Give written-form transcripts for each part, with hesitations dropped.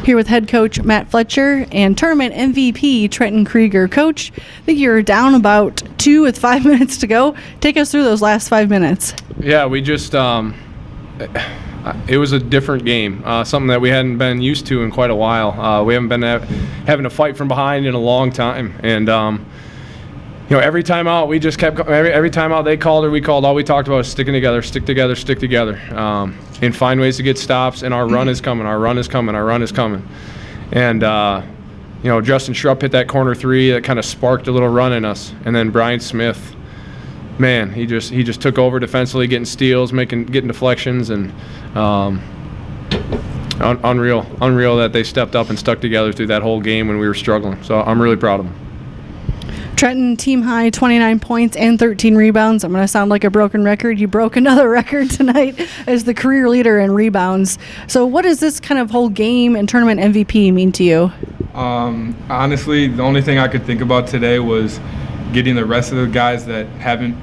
Here with head coach Matt Fletcher and tournament MVP Trenton Krueger. Coach, I think you're down about 2 with 5 minutes to go. Take us through those last 5 minutes. Yeah, we just it was a different game, something that we hadn't been used to in quite a while. We haven't been having to fight from behind in a long time, and every time out we just kept every time out they called or we called, all we talked about was sticking together, stick together, stick together, and find ways to get stops. And our run is coming, our run is coming, our run is coming. And Justin Schrupp hit that corner three that kind of sparked a little run in us. And then Brian Smith, man, he just took over defensively, getting steals, getting deflections, and unreal that they stepped up and stuck together through that whole game when we were struggling. So I'm really proud of them. Trenton, team high, 29 points and 13 rebounds. I'm going to sound like a broken record. You broke another record tonight as the career leader in rebounds. So what does this kind of whole game and tournament MVP mean to you? Honestly, the only thing I could think about today was getting the rest of the guys that haven't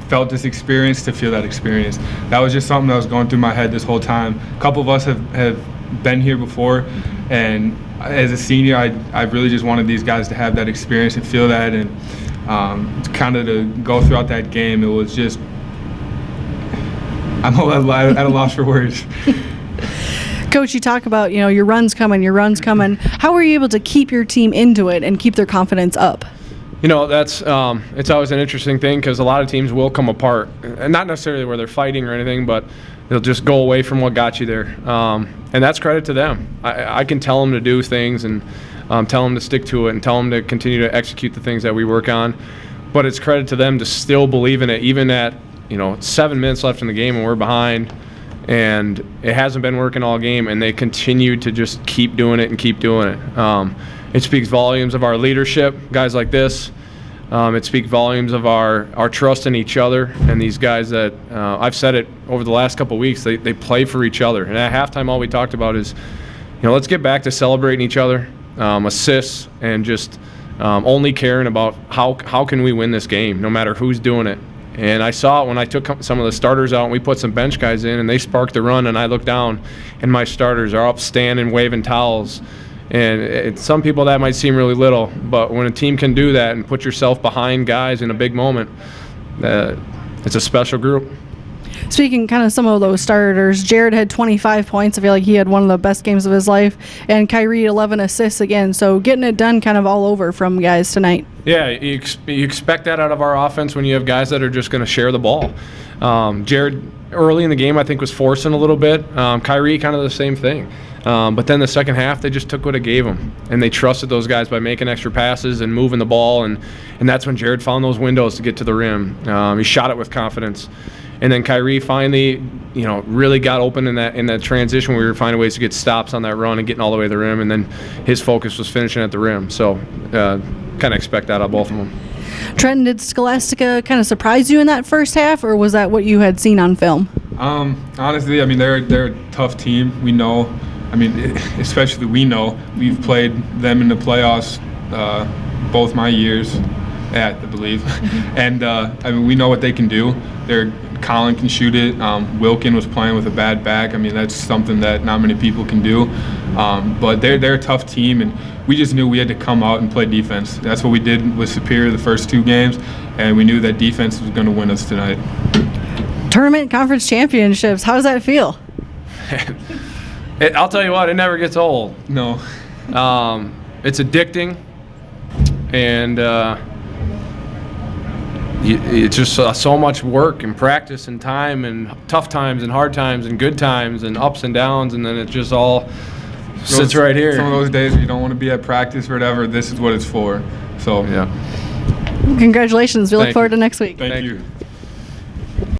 felt this experience to feel that experience. That was just something that was going through my head this whole time. A couple of us have been here before, and as a senior, I really just wanted these guys to have that experience and feel that, and kind of to go throughout that game. It was just, I'm at a loss for words. Coach, you talk about, your run's coming. How were you able to keep your team into it and keep their confidence up? That's it's always an interesting thing because a lot of teams will come apart, and not necessarily where they're fighting or anything, but they'll just go away from what got you there, and that's credit to them. I can tell them to do things and tell them to stick to it and tell them to continue to execute the things that we work on, but it's credit to them to still believe in it, even at 7 minutes left in the game and we're behind, and it hasn't been working all game, and they continue to just keep doing it and keep doing it. It speaks volumes of our leadership, guys like this. It speaks volumes of our trust in each other, and these guys that I've said it over the last couple of weeks, they play for each other. And at halftime, all we talked about is, let's get back to celebrating each other, assists, and just only caring about how can we win this game, no matter who's doing it. And I saw it when I took some of the starters out and we put some bench guys in, and they sparked the run, and I looked down, and my starters are up standing, waving towels. And some people that might seem really little, but when a team can do that and put yourself behind guys in a big moment, it's a special group. Speaking kind of some of those starters, Jared had 25 points. I feel like he had one of the best games of his life. And Kyrie, 11 assists again. So getting it done kind of all over from guys tonight. Yeah, you expect that out of our offense when you have guys that are just going to share the ball. Jared, early in the game, I think was forcing a little bit. Kyrie, kind of the same thing. But then the second half, they just took what it gave them, and they trusted those guys by making extra passes and moving the ball, and that's when Jared found those windows to get to the rim. He shot it with confidence, and then Kyrie finally, really got open in that transition where we were finding ways to get stops on that run and getting all the way to the rim, and then his focus was finishing at the rim. So, kind of expect that out of both of them. Trenton, did Scholastica kind of surprise you in that first half, or was that what you had seen on film? Honestly, they're a tough team. We know. Especially we know. We've played them in the playoffs both my years, I believe. And we know what they can do. Colin can shoot it. Wilkin was playing with a bad back. That's something that not many people can do. But they're a tough team, and we just knew we had to come out and play defense. That's what we did with Superior the first 2 games, and we knew that defense was going to win us tonight. Tournament Conference Championships, how does that feel? I'll tell you what, it never gets old. No. It's addicting, and it's just so much work and practice and time and tough times and hard times and good times and ups and downs, and then it just all sits right here. Some of those days you don't want to be at practice or whatever, this is what it's for. So, yeah. Congratulations. We look forward to next week. Thank you.